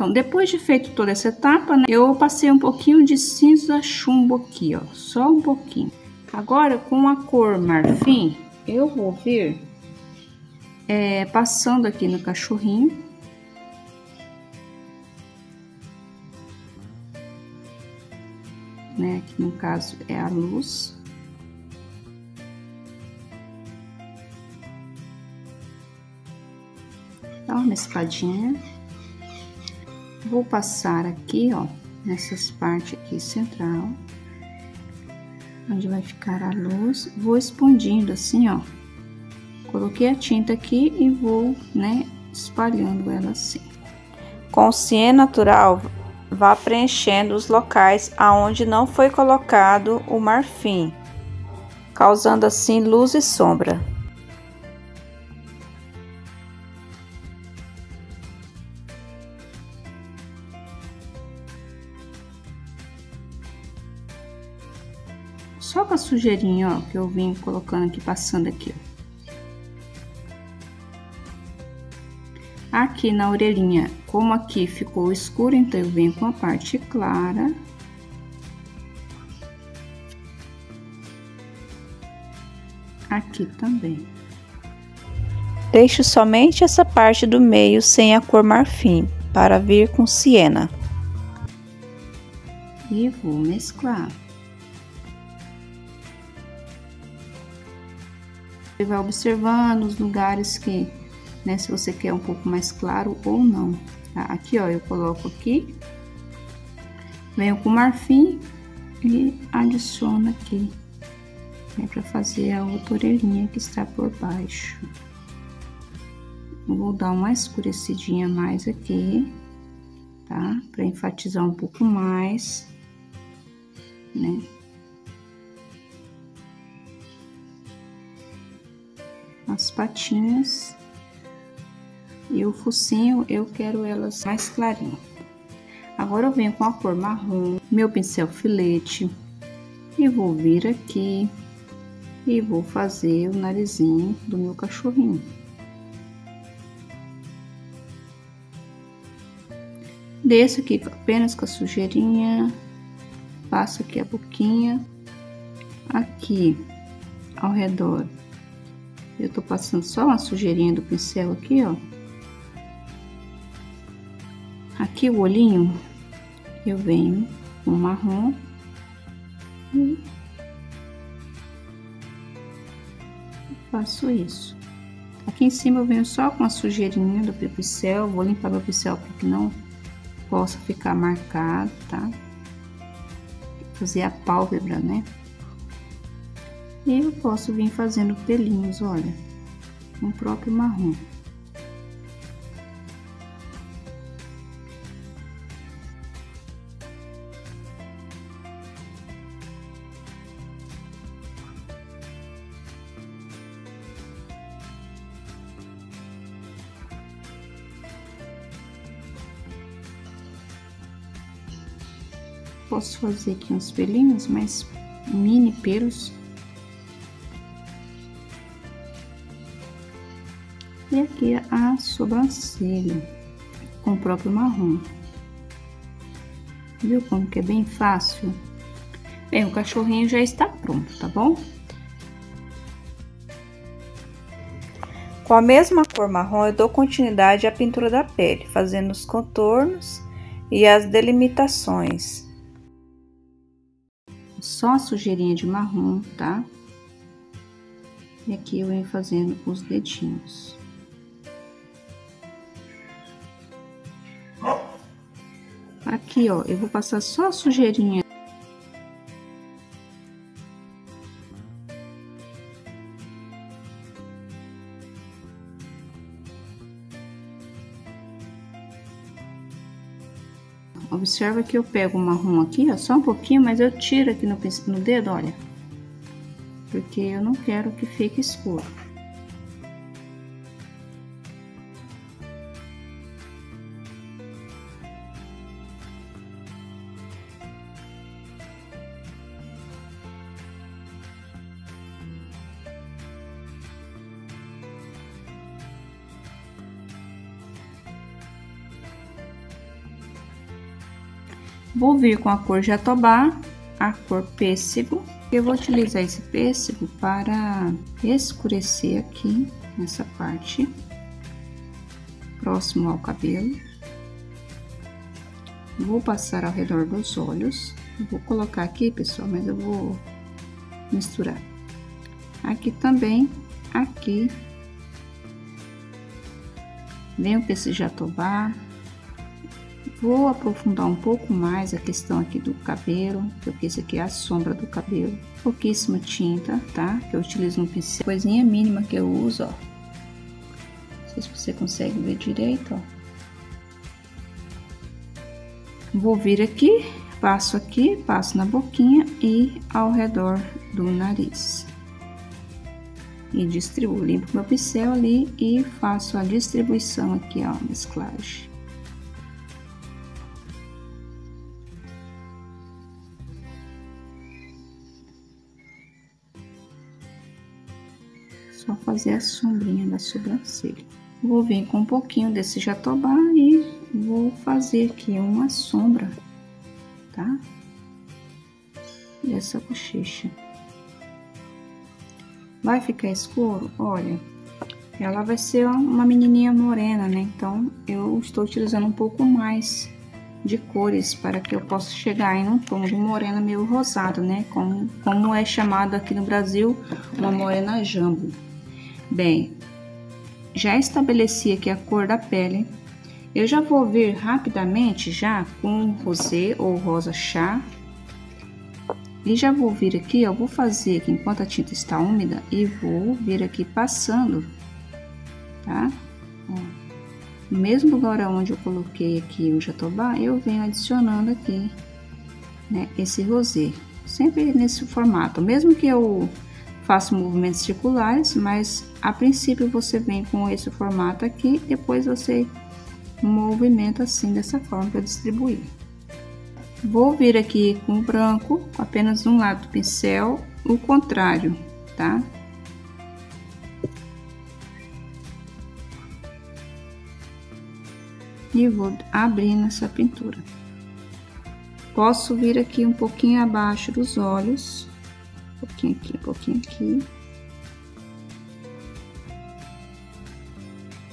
Então, depois de feito toda essa etapa, né, eu passei um pouquinho de cinza chumbo aqui, ó, só um pouquinho. Agora, com a cor marfim, eu vou vir passando aqui no cachorrinho. Né, aqui no caso é a luz. Dá uma mescladinha. Vou passar aqui, ó, nessas partes aqui central, onde vai ficar a luz. Vou expandindo assim, ó. Coloquei a tinta aqui e vou, né, espalhando ela assim. Com o Siena Natural, vá preenchendo os locais aonde não foi colocado o marfim, causando assim luz e sombra. Só com a sujeirinha, ó, que eu vim colocando aqui, passando aqui, ó. Aqui na orelhinha, como aqui ficou escuro, então eu venho com a parte clara. Aqui também. Deixe somente essa parte do meio sem a cor marfim, para vir com siena. E vou mesclar. Você vai observando os lugares que, né, se você quer um pouco mais claro ou não, tá? Aqui, ó, eu coloco aqui, venho com marfim e adiciono aqui, né, para fazer a outra orelhinha que está por baixo. Vou dar uma escurecidinha mais aqui, tá? Para enfatizar um pouco mais, né? As patinhas e o focinho eu quero elas mais clarinho. Agora eu venho com a cor marrom, meu pincel filete, e vou vir aqui e vou fazer o narizinho do meu cachorrinho. Desço aqui apenas com a sujeirinha, passo aqui a boquinha, aqui ao redor. Eu tô passando só uma sujeirinha do pincel aqui, ó. Aqui o olhinho, eu venho com marrom e faço isso. Aqui em cima eu venho só com a sujeirinha do pincel, vou limpar meu pincel para que não possa ficar marcado, tá? Fazer a pálpebra, né? E eu posso vir fazendo pelinhos, olha, com o próprio marrom. Posso fazer aqui uns pelinhos, mais mini pelos. E aqui a sobrancelha, com o próprio marrom. Viu como que é bem fácil? Bem, o cachorrinho já está pronto, tá bom? Com a mesma cor marrom, eu dou continuidade à pintura da pele, fazendo os contornos e as delimitações. Só a sujeirinha de marrom, tá? E aqui eu venho fazendo os dedinhos. Aqui, ó, eu vou passar só a sujeirinha. Observa que eu pego o marrom aqui, ó, só um pouquinho, mas eu tiro aqui no dedo, olha. Porque eu não quero que fique escuro. Vou vir com a cor jatobá, a cor pêssego. Eu vou utilizar esse pêssego para escurecer aqui nessa parte, próximo ao cabelo. Vou passar ao redor dos olhos. Vou colocar aqui, pessoal, mas eu vou misturar. Aqui também, aqui. Venho com esse jatobá. Vou aprofundar um pouco mais a questão aqui do cabelo, porque isso aqui é a sombra do cabelo. Pouquíssima tinta, tá? Que eu utilizo no pincel. Coisinha mínima que eu uso, ó. Não sei se você consegue ver direito, ó. Vou vir aqui, passo na boquinha e ao redor do nariz. E distribuo, limpo meu pincel ali e faço a distribuição aqui, ó, mesclagem. Só fazer a sombrinha da sobrancelha. Vou vir com um pouquinho desse jatobá e vou fazer aqui uma sombra, tá? Dessa bochecha. Vai ficar escuro? Olha, ela vai ser uma menininha morena, né? Então, eu estou utilizando um pouco mais de cores para que eu possa chegar em um tom de morena meio rosado, né? Como é chamado aqui no Brasil, uma morena jambo. Bem, já estabeleci aqui a cor da pele. Eu já vou vir rapidamente já com rosé ou rosa chá. E já vou vir aqui, ó, vou fazer aqui enquanto a tinta está úmida e vou vir aqui passando, tá? Ó, no mesmo lugar onde eu coloquei aqui o jatobá, eu venho adicionando aqui, né, esse rosé. Sempre nesse formato, mesmo que eu faça movimentos circulares, mas a princípio você vem com esse formato aqui, depois você movimenta assim, dessa forma para distribuir. Vou vir aqui com o branco, apenas um lado do pincel, o contrário, tá? E vou abrindo essa pintura. Posso vir aqui um pouquinho abaixo dos olhos, um pouquinho aqui, um pouquinho aqui.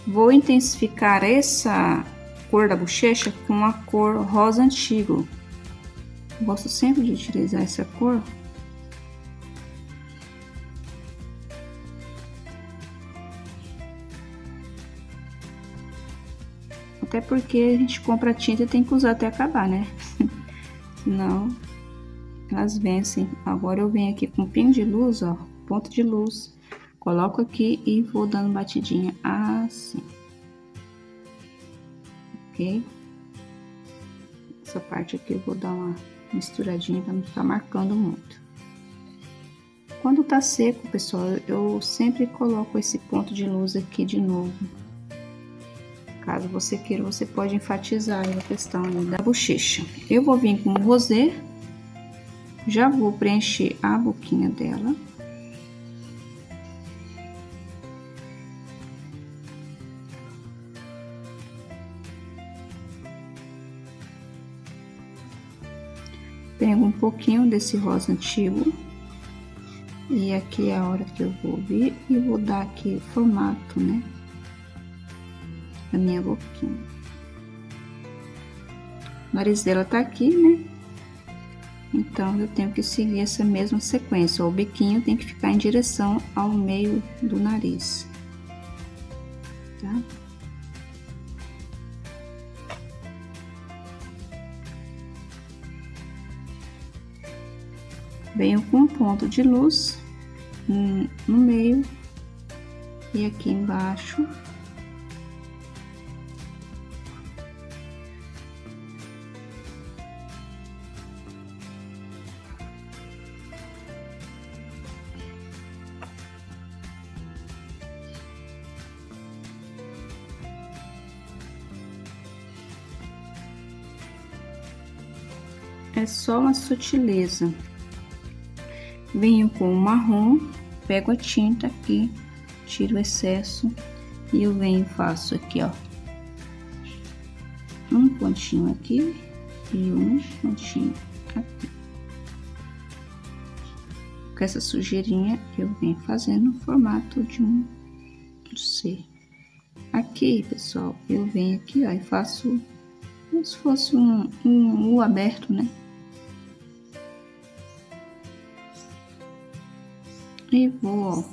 Vou intensificar essa cor da bochecha com a cor rosa antigo. Gosto sempre de utilizar essa cor. Até porque a gente compra tinta e tem que usar até acabar, né? Senão elas vencem. Agora eu venho aqui com pingo de luz, ó, ponto de luz. Coloco aqui e vou dando batidinha assim. Ok? Essa parte aqui eu vou dar uma misturadinha para não ficar marcando muito. Quando tá seco, pessoal, eu sempre coloco esse ponto de luz aqui de novo. Caso você queira, você pode enfatizar a questão da bochecha. Eu vou vir com o rosé, já vou preencher a boquinha dela. Pego um pouquinho desse rosa antigo. E aqui é a hora que eu vou vir e vou dar aqui o formato, né? Da minha boquinha. O nariz dela tá aqui, né? Então, eu tenho que seguir essa mesma sequência. O biquinho tem que ficar em direção ao meio do nariz. Tá? Venho com um ponto de luz no meio e aqui embaixo. É só uma sutileza. Venho com o marrom, pego a tinta aqui, tiro o excesso e eu venho e faço aqui, ó, um pontinho aqui e um pontinho aqui. Com essa sujeirinha eu venho fazendo o formato de um C. Aqui, pessoal, eu venho aqui, ó, e faço como se fosse um U aberto, né? E vou, ó,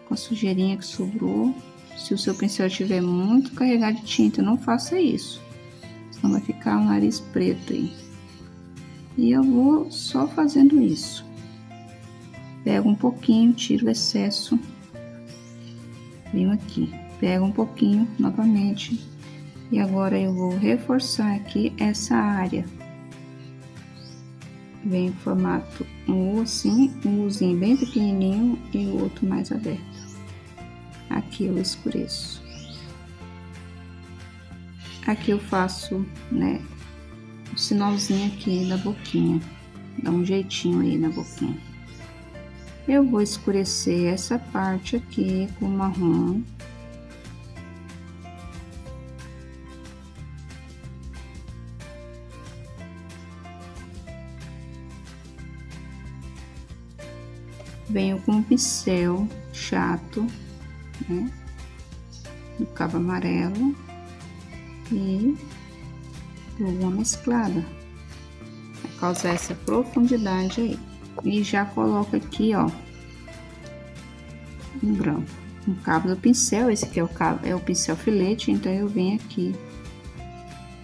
com a sujeirinha que sobrou. Se o seu pincel estiver muito carregado de tinta, não faça isso, senão vai ficar um nariz preto aí. E eu vou só fazendo isso. Pego um pouquinho, tiro o excesso, venho aqui, pego um pouquinho novamente. E agora eu vou reforçar aqui essa área. Vem em formato um U assim, um Uzinho bem pequenininho e o outro mais aberto. Aqui eu escureço. Aqui eu faço, né, um sinalzinho aqui da boquinha. Dá um jeitinho aí na boquinha. Eu vou escurecer essa parte aqui com marrom. Venho com um pincel chato, né, do cabo amarelo e dou uma mesclada para causar essa profundidade aí. E já coloco aqui, ó, um branco, um cabo do pincel. Esse aqui é o cabo, é o pincel filete, então eu venho aqui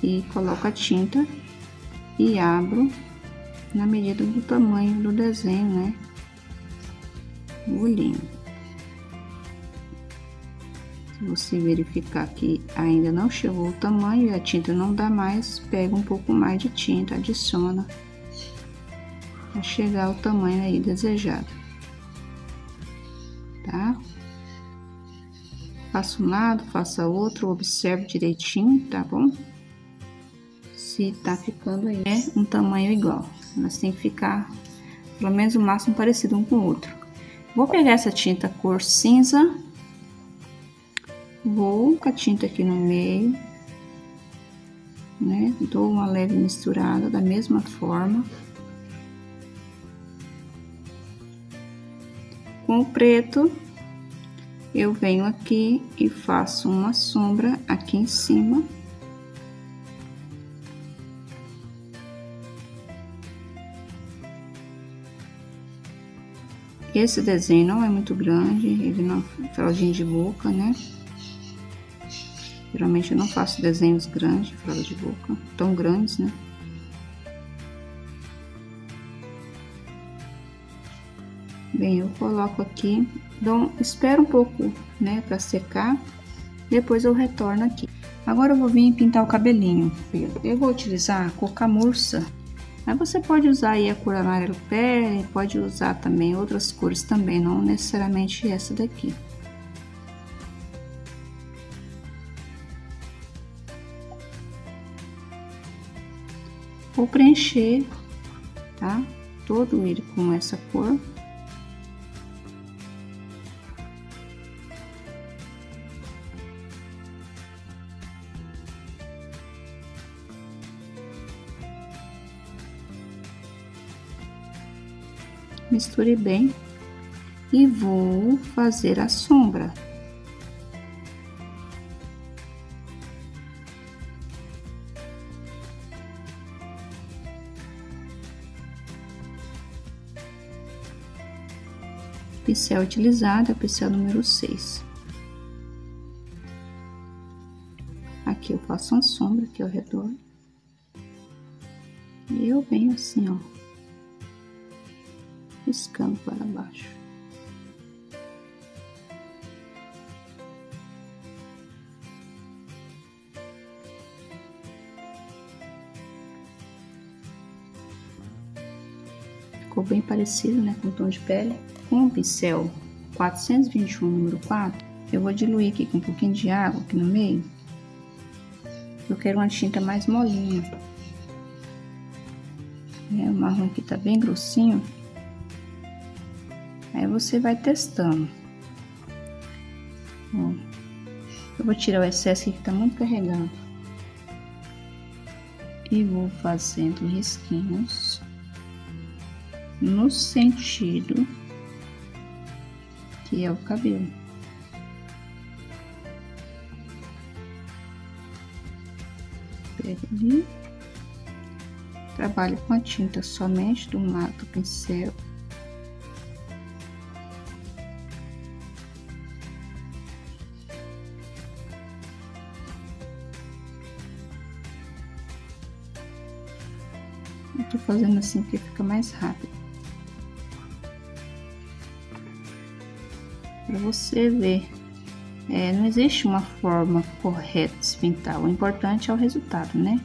e coloco a tinta e abro na medida do tamanho do desenho, né? O olhinho. Se você verificar que ainda não chegou o tamanho e a tinta não dá mais, pega um pouco mais de tinta, adiciona para chegar ao tamanho aí desejado, tá? Faça um lado, faça outro, observe direitinho, tá bom? Se tá ficando aí um tamanho igual, mas tem que ficar pelo menos o máximo parecido um com o outro. Vou pegar essa tinta cor cinza, vou com a tinta aqui no meio, né? Dou uma leve misturada da mesma forma. Com o preto, eu venho aqui e faço uma sombra aqui em cima. Esse desenho não é muito grande, ele não é fraldinha de boca, né? Geralmente eu não faço desenhos grandes, fralda de boca, tão grandes, né? Bem, eu coloco aqui, espero um pouco, né, para secar, depois eu retorno aqui. Agora eu vou vir pintar o cabelinho. Eu vou utilizar a cor camurça. Aí você pode usar aí a cor amarelo pele, pode usar também outras cores também, não necessariamente essa daqui. Vou preencher, tá? Todo ele com essa cor. Misture bem e vou fazer a sombra. Pincel utilizado é o pincel número 6. Aqui eu faço uma sombra aqui ao redor. E eu venho assim, ó, riscando para baixo. Ficou bem parecido, né, com o tom de pele. Com o pincel 421 número 4, eu vou diluir aqui com um pouquinho de água aqui no meio. Eu quero uma tinta mais molinha. O marrom aqui tá bem grossinho. Aí você vai testando. Ó, eu vou tirar o excesso aqui que tá muito carregado. e vou fazendo risquinhos no sentido que é o cabelo. Pego ali, trabalho com a tinta somente de um lado do pincel. Eu tô fazendo assim porque fica mais rápido. Para você ver, não existe uma forma correta de se pintar. O importante é o resultado, né?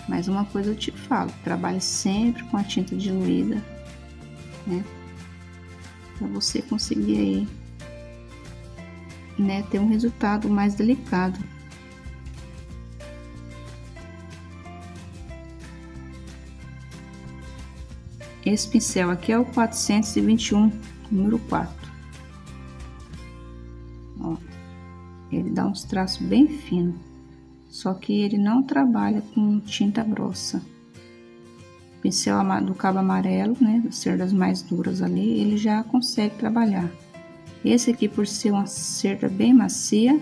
Mas uma coisa eu te falo, trabalhe sempre com a tinta diluída, né? Para você conseguir aí, né, ter um resultado mais delicado. Esse pincel aqui é o 421, número 4. Ó, ele dá uns traços bem finos, só que ele não trabalha com tinta grossa. O pincel do cabo amarelo, né, das cerdas mais duras ali, ele já consegue trabalhar. Esse aqui, por ser uma cerda bem macia,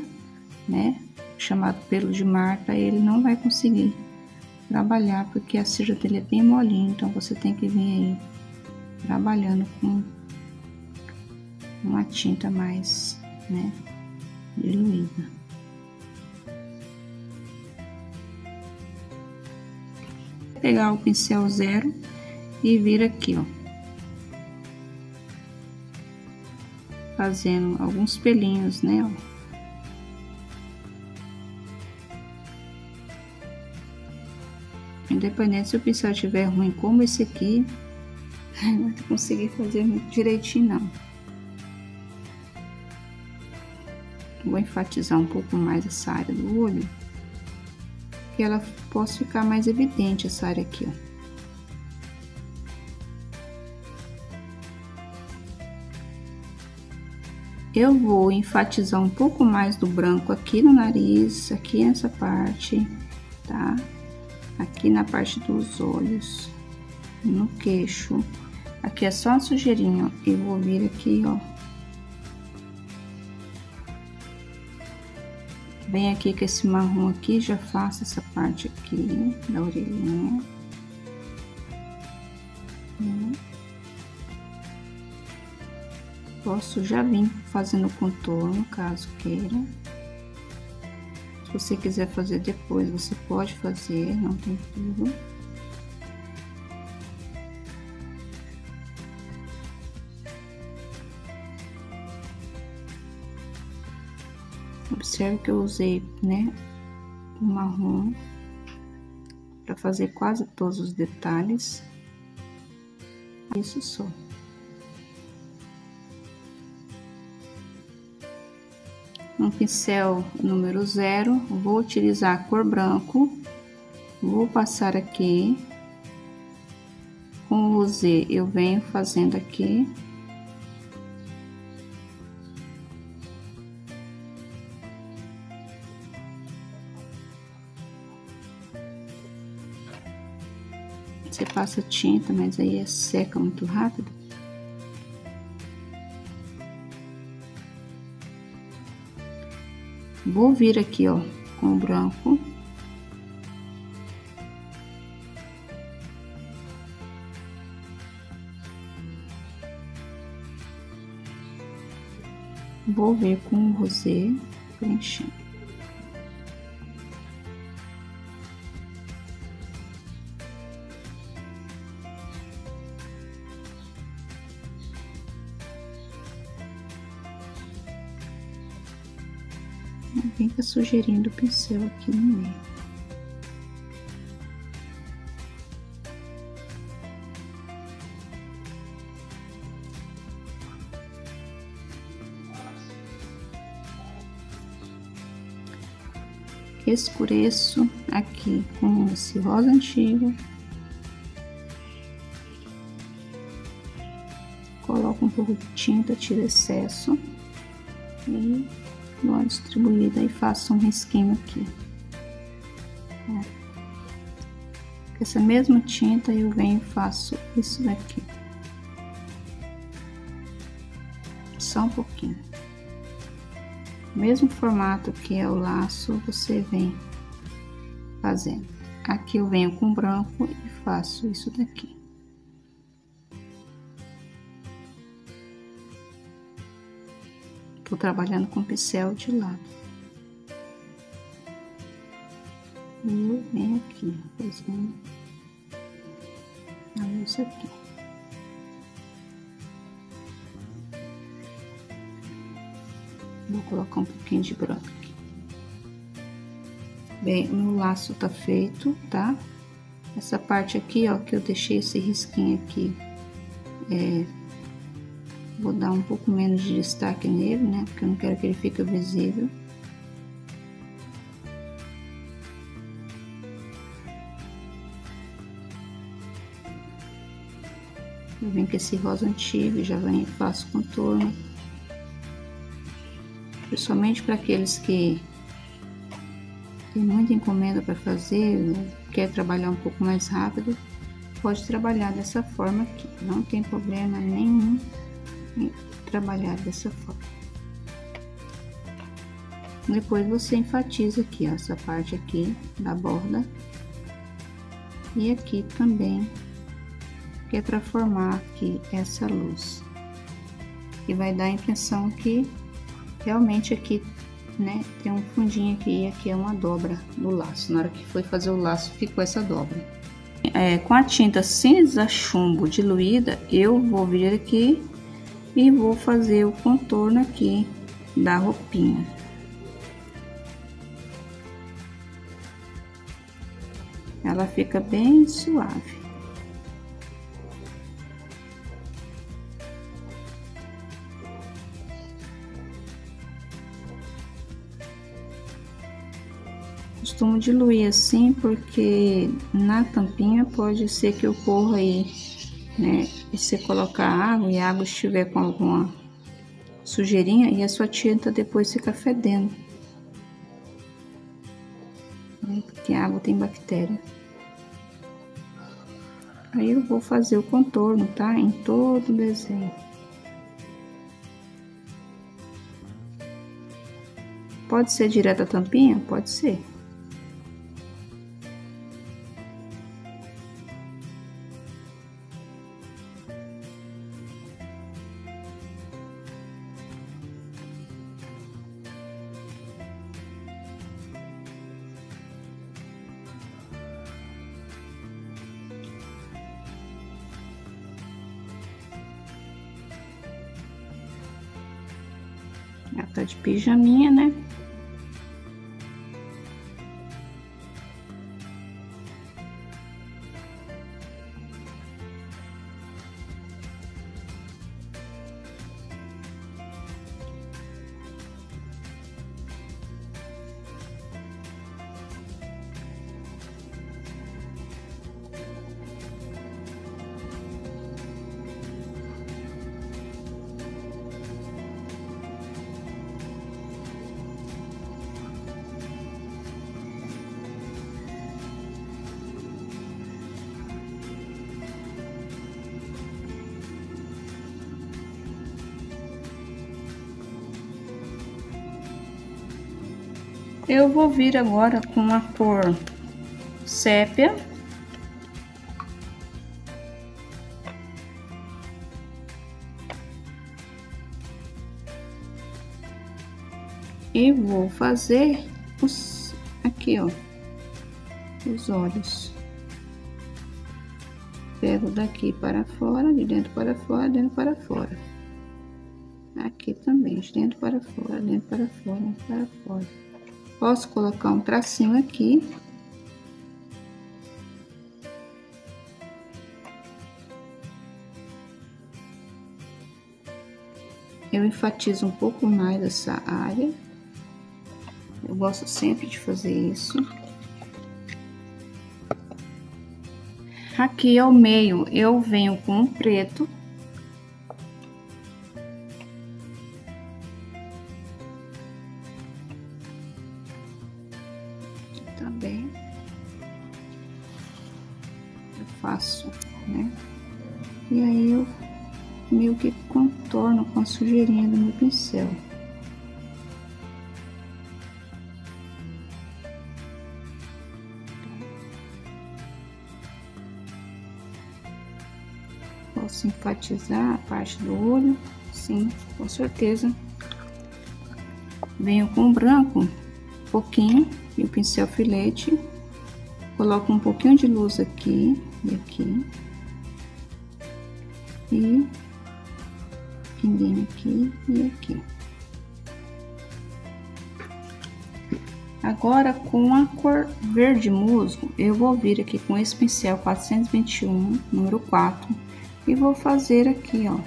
né, chamado pelo de Marta, ele não vai conseguir trabalhar, porque a cerda dele é bem molinha, então você tem que vir aí trabalhando com uma tinta mais, né, diluída. Vou pegar o pincel zero e vir aqui, ó, fazendo alguns pelinhos, né, ó. Independente se o pincel estiver ruim como esse aqui, não vai conseguir fazer muito direitinho não. Vou enfatizar um pouco mais essa área do olho, que ela possa ficar mais evidente, essa área aqui, ó. Eu vou enfatizar um pouco mais do branco aqui no nariz, aqui nessa parte, tá? Aqui na parte dos olhos, no queixo. Aqui é só uma sujeirinha, ó. Eu vou vir aqui, ó. Vem aqui com esse marrom aqui, já faço essa parte aqui da orelhinha. Posso já vir fazendo o contorno, caso queira. Se você quiser fazer depois, você pode fazer, não tem perigo. Observe que eu usei, né, o marrom para fazer quase todos os detalhes. Isso só. Um pincel número 0, vou utilizar a cor branco, vou passar aqui, com o rosé eu venho fazendo aqui. Você passa tinta, mas aí seca muito rápido. Vou vir aqui, ó, com o branco. Vou vir com o rosé preenchendo. Vem com a sujeirinha do pincel aqui no meio. Escureço aqui com esse rosa antigo. Coloco um pouco de tinta, tiro excesso e dou uma distribuída e faço um risquinho aqui. Com essa mesma tinta eu venho e faço isso daqui. Só um pouquinho. Mesmo formato que é o laço, você vem fazendo. Aqui eu venho com branco e faço isso daqui. Tô trabalhando com pincel de lado. E eu venho aqui, fazendo isso aqui. Vou colocar um pouquinho de branco aqui. Bem, o meu laço tá feito, tá? Essa parte aqui, ó, que eu deixei esse risquinho aqui, vou dar um pouco menos de destaque nele, né? Porque eu não quero que ele fique visível. Eu venho com esse rosa antigo, já venho e faço contorno. Principalmente para aqueles que tem muita encomenda para fazer, quer trabalhar um pouco mais rápido, pode trabalhar dessa forma aqui. Não tem problema nenhum em trabalhar dessa forma. Depois você enfatiza aqui, ó, essa parte aqui da borda. E aqui também, que é para formar aqui essa luz. E vai dar a impressão que realmente aqui, né, tem um fundinho aqui e aqui é uma dobra do laço. Na hora que foi fazer o laço, ficou essa dobra. Com a tinta cinza chumbo diluída, eu vou vir aqui e vou fazer o contorno aqui da roupinha. Ela fica bem suave. Costumo diluir assim porque na tampinha pode ser que ocorra aí, né, e você colocar água e a água estiver com alguma sujeirinha e a sua tinta depois fica fedendo, né, porque a água tem bactéria. Aí eu vou fazer o contorno, tá, em todo o desenho. Pode ser direto a tampinha? Pode ser. Ela tá de pijaminha, né? Eu vou vir agora com a cor sépia. E vou fazer os aqui, ó, os olhos. Pego daqui para fora, de dentro para fora, dentro para fora. Aqui também, de dentro para fora, dentro para fora, dentro para fora. Posso colocar um tracinho aqui. Eu enfatizo um pouco mais essa área. Eu gosto sempre de fazer isso. Aqui ao meio eu venho com um preto. também eu faço, né? E aí eu meio que contorno com a sujeirinha do meu pincel. Posso enfatizar a parte do olho, sim, com certeza. Venho com o branco, um pouquinho, e o pincel filete. Coloco um pouquinho de luz aqui e aqui. E pinguinho aqui e aqui. Agora, com a cor verde musgo, eu vou vir aqui com esse pincel 421, número 4, e vou fazer aqui, ó,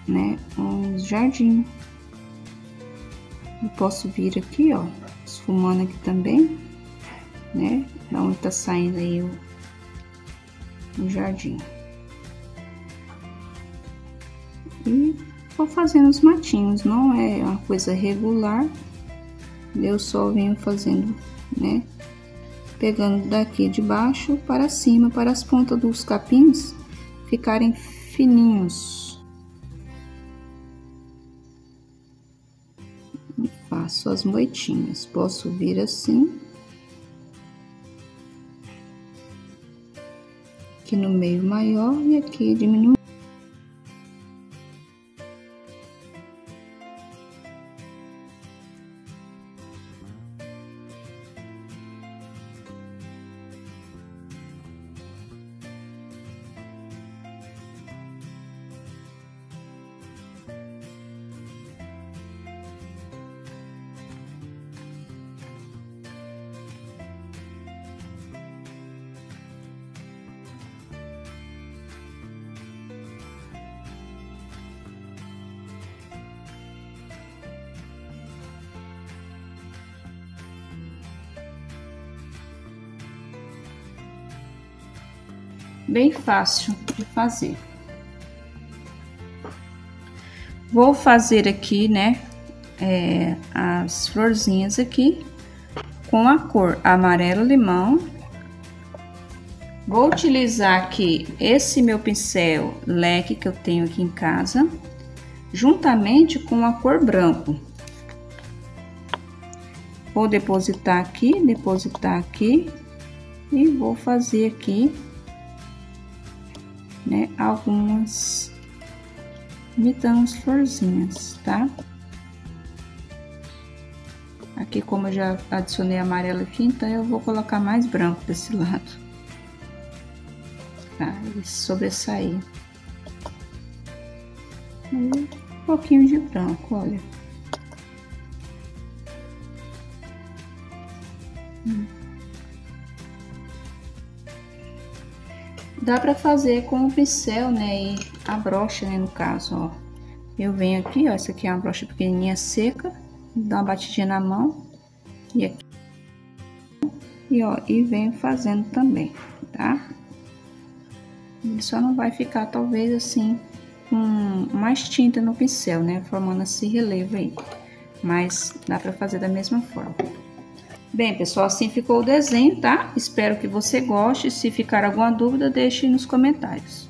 né, um jardim. Eu posso vir aqui, ó, esfumando aqui também, né, da onde tá saindo aí o jardim. E vou fazendo os matinhos, não é uma coisa regular, eu só venho fazendo, né, pegando daqui de baixo para cima, para as pontas dos capins ficarem fininhos. E faço as moitinhas, posso vir assim, aqui no meio maior e aqui diminuir. Bem fácil de fazer. Vou fazer aqui, né, as florzinhas aqui com a cor amarelo limão. Vou utilizar aqui esse meu pincel leque que eu tenho aqui em casa, juntamente com a cor branco. Vou depositar aqui e vou fazer aqui, né, algumas imitando as florzinhas, tá? Aqui, como eu já adicionei amarelo aqui, então eu vou colocar mais branco desse lado, tá? Ele sobressair. E um pouquinho de branco, olha. Dá pra fazer com o pincel, né, e a brocha, né, no caso, ó. Eu venho aqui, ó, essa aqui é uma brocha pequenininha seca, dá uma batidinha na mão, e aqui, e ó, e venho fazendo também, tá? Ele só não vai ficar, talvez, assim, com mais tinta no pincel, né, formando esse relevo aí, mas dá pra fazer da mesma forma. Bem, pessoal, assim ficou o desenho, tá? Espero que você goste. Se ficar alguma dúvida, deixe nos comentários.